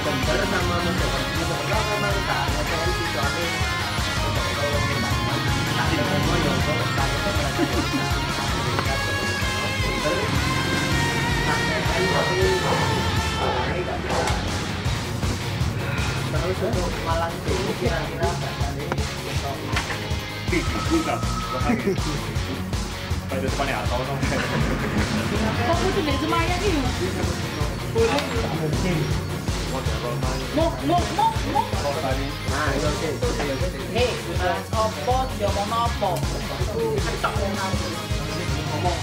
Gambar sama memang tak ada situasi terus untuk Malang itu kira-kira bukan pada depannya atau kok itu dari Semaya nih Mok tadi. Nah, oke. hei opo diomong opo Ngomong.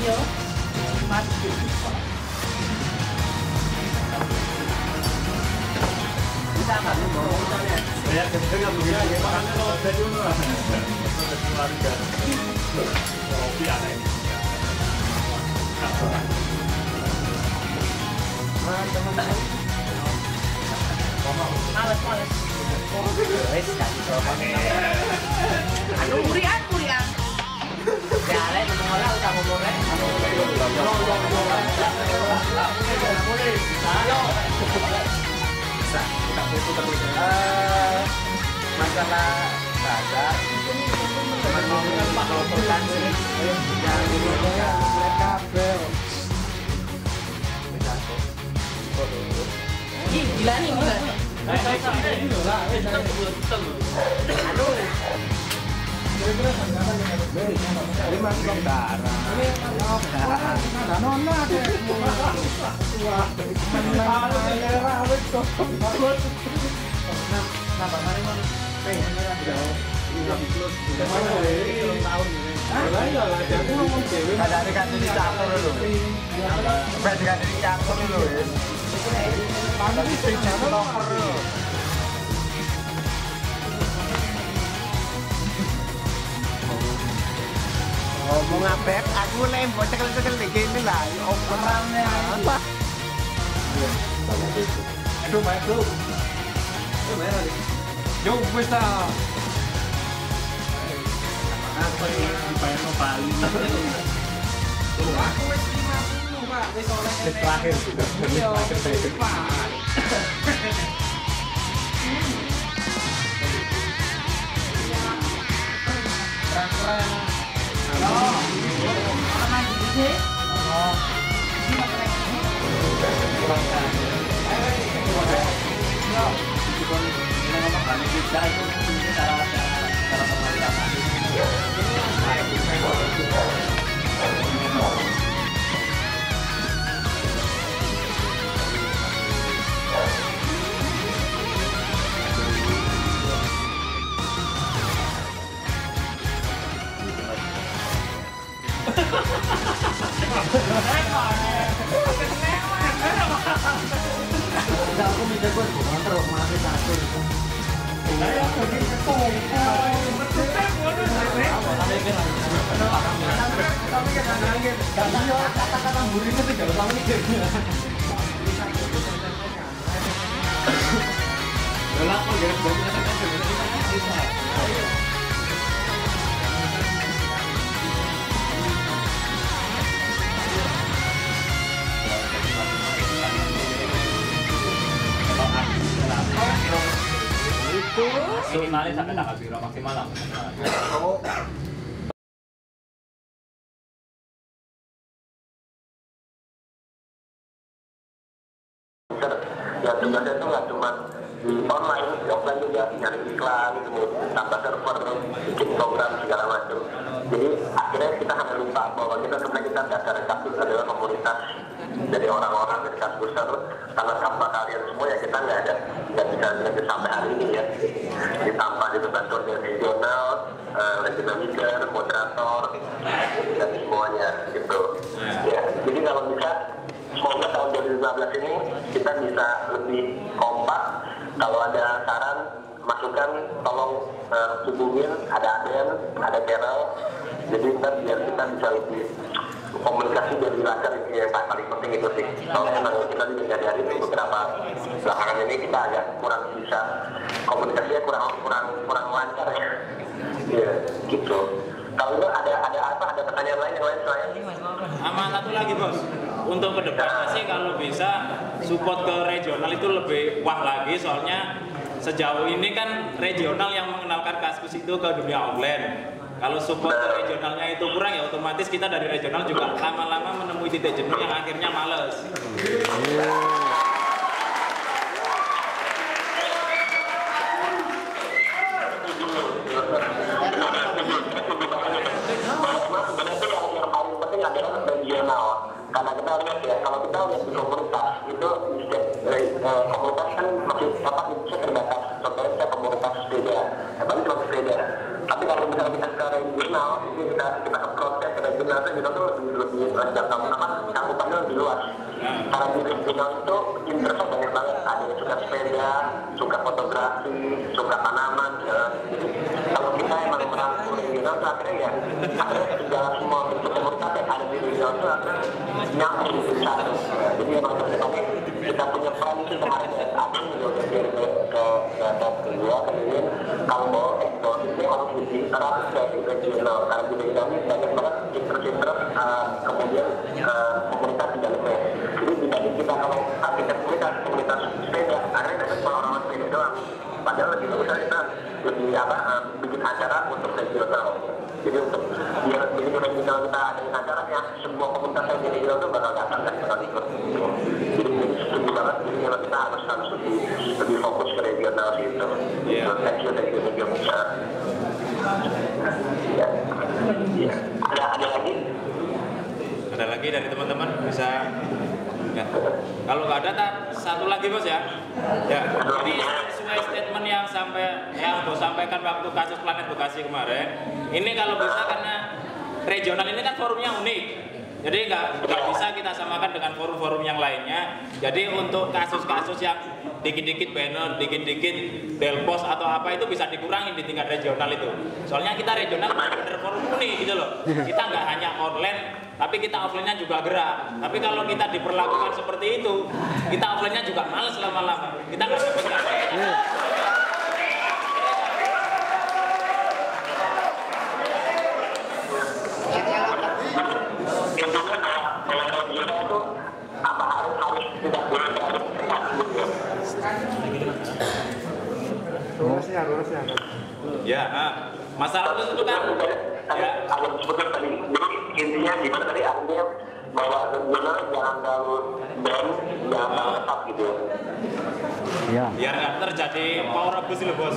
iya mati Kita akan ngomong soalnya. ya ketika begini makanya kalau jadi keluarga kopi ada ini Teman-teman. males Wes kasih jawabannya. aduh kurian Ya, lek ngomong usah ngomong lek. Masalah bahasa teman-teman sih yang kabel gila nih gila ngomong apek, aku lembut cekel-cekel di gini lah. Operannya apa? Aduh, maestro. Yo, questa. apa yang dibayar no paling Aku wis 50, Pak. Wis oleh terakhir sudah Pak. Keren-keren. Aku minta gue kontrol masih satu. minimalnya sampai tanggal berapa maksimal lah. Ya tugasnya itu nggak cuma di online, di offline juga nyari iklan, tambah server, bikin program segala macam. Jadi akhirnya kita hanya lupa bahwa kita sebenarnya dasar Kaskus adalah komunitas dari orang-orang dari Kaskuser, karena tanpa kalian semua ya kita nggak bisa sampai hari ini ya. Ditambah dibantu dari regional, regional leader, moderator, dan semuanya gitu. Ya, jadi kalau bisa semoga tahun 2015 ini kita bisa lebih kompak. Kalau ada saran, masukan, tolong hubungin, ada Aden, ada Carol. Jadi ntar biar kita bisa lebih komunikasi dari lancar, ini yang paling penting itu sih. Soalnya emang kita di hari beberapa belakangan ini kita agak kurang bisa komunikasinya kurang lancar ya. Iya, gitu. Kalau itu ada apa? Ada pertanyaan lain yang lain selain? Sama satu lagi bos, untuk kedepannya sih kalau bisa support ke regional itu lebih wah lagi, soalnya sejauh ini kan regional yang mengenalkan Kaskus itu ke dunia online. Kalau support ke regionalnya itu kurang ya otomatis kita dari regional juga lama-lama menemui titik jenuh yang akhirnya males. Regional, karena kita lihat ya, kalau kita lihat di komunitas itu komunitas kan masih bisa terbatas. Contohnya kita komunitas sepeda, tapi cuma sepeda. Tapi kalau misalnya kita ke regional, ini kita ke proses ke regional tuh lebih jangka cakupannya lebih luas. Karena di regional itu interestnya banyak banget. Ada yang suka sepeda, suka fotografi, suka tanaman. Jadi kalau kita emang merangkul regional tuh akhirnya ya, segala semua bentuk komunitas yang ada di regional itu akhirnya nyambung di satu. Jadi emang kita punya peran itu kemarin ada juga ke dua kemudian kalau mau ini harus diterap dari regional, karena di regional ini banyak banget interest kemudian komunitas di dalamnya. Jadi dibanding kita kalau kita komunitas sepeda, akhirnya dapat orang-orang sepeda doang. Padahal lebih bagus kita lebih bikin acara untuk regional. Jadi untuk biar begitu regional kita ada acaranya, semua komunitas yang di regional itu bakal datang dan bakal ikut. Jadi setuju banget. Jadi kalau kita harus lebih fokus ke regional gitu. Action dari regional besar. Ya. Ada lagi? Ada lagi dari teman-teman bisa? Ya. Kalau nggak ada, satu lagi bos ya. Ya. Jadi sesuai statement yang bos sampaikan waktu kasus Planet Bekasi kemarin. Ini kalau bisa karena regional ini kan forumnya unik. Jadi nggak bisa kita samakan dengan forum-forum yang lainnya. Jadi untuk kasus-kasus yang dikit-dikit banner, dikit-dikit delpos atau apa itu bisa dikurangi di tingkat regional itu. Soalnya kita regional benar-benar forum unik gitu loh. Kita nggak hanya online, tapi kita offline-nya juga gerak. Tapi kalau kita diperlakukan seperti itu, kita offline-nya juga males lama-lama. Kita nggak bisa bergerak. Lurusnya. Ya, masalah itu kan ya. Kalau sebutkan tadi, jadi intinya gimana tadi artinya bahwa regional jangan terlalu jangan terlalu tetap gitu. Ya. Biar nggak terjadi power abuse loh bos.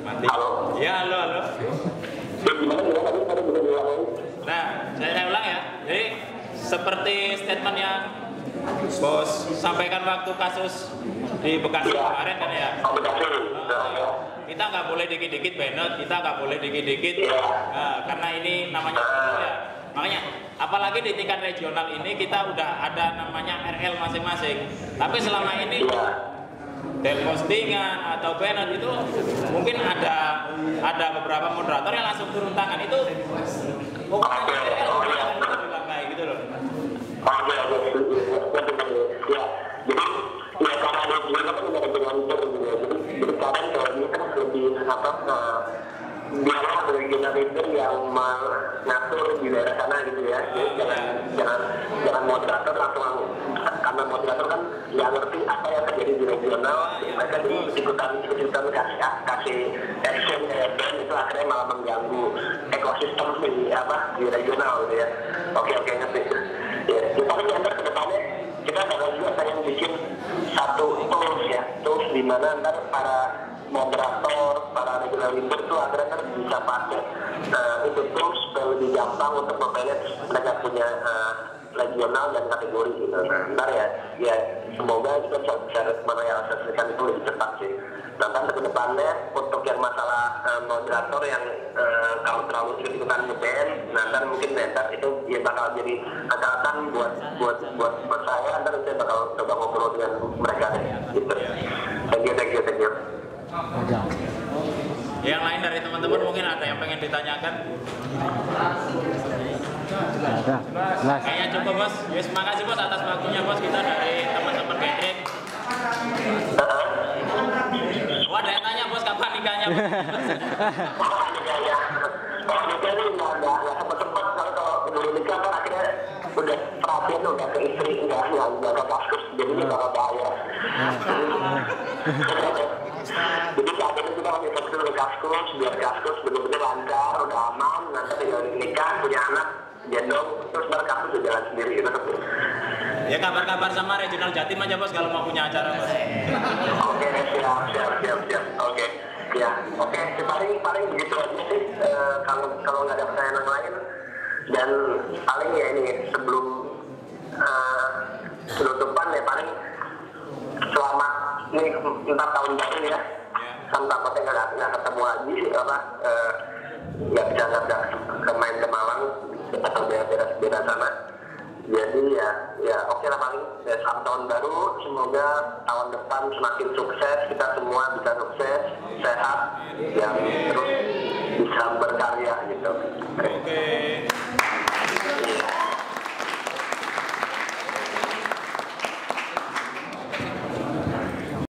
Mati. Halo. Ya, halo. Gimana tadi bisa diulangi? Nah, saya ulang ya. Jadi seperti statement yang bos sampaikan waktu kasus di Bekasi kemarin kan ya. Kita nggak boleh dikit-dikit banner, kita nggak boleh dikit-dikit karena ini namanya ya. Makanya apalagi di tingkat regional ini kita udah ada namanya RL masing-masing. Tapi selama ini del postingan atau banner itu mungkin ada beberapa moderator yang langsung turun tangan itu bukan kayak gitu loh. Ya, jadi karena ada juga kan ada dengan jadi sekarang kalau ini kan lebih biarlah regional leader yang mengatur di daerah sana gitu ya. Jadi jangan moderator langsung, karena moderator kan nggak ngerti apa yang terjadi di regional, mereka ikutan kasih action dan itu akhirnya malah mengganggu ekosistem di regional gitu ya. Oke ngerti. Ya, kita kan ke depannya kita bakal juga pengen bikin satu tools di mana ntar para moderator, para regional leader tuh akhirnya kan bisa pakai itu tools supaya lebih gampang untuk memanage mereka punya regional dan kategori gitu. Nah, ntar ya semoga kita bisa merealisasikan itu lebih cepat sih. Nah, ke depannya untuk yang masalah moderator yang kalau terlalu ikut-ikutan nge-band, nah ntar mungkin ntar itu ya bakal jadi angkatan buat saya, ntar saya bakal coba ngobrol dengan mereka deh gitu. Thank you. ditanyakan? Ada. Jelas. Kayaknya cukup bos. Yes, makasih bos atas waktunya bos kita dari teman-teman catering. Wah, ada yang tanya bos kapan nikahnya bos? Kalau nikah ini nggak sempat kalau belum nikah kan akhirnya udah perhatian udah ke istri nggak ke kaskus jadi nggak bahaya. Jadi saat ini kita masih fokus ke kaskus biar kaskus benar-benar lancar udah aman nanti tinggal nikah punya anak gendong terus baru kaskus udah jalan sendiri gitu. Ya kabar-kabar sama regional Jatim aja bos kalau mau punya acara bos. Oke, siap. Oke. Ya, oke. Paling begitu aja sih. Kalau nggak ada pertanyaan yang lain dan paling ya ini sebelum penutupan ya paling selama ini 4 tahun baru ya. Kan takutnya nggak ketemu lagi apa nggak bisa main ke Malang atau beda sana. Jadi ya oke lah paling selamat tahun baru, semoga tahun depan semakin sukses, kita semua bisa sukses, sehat, yang terus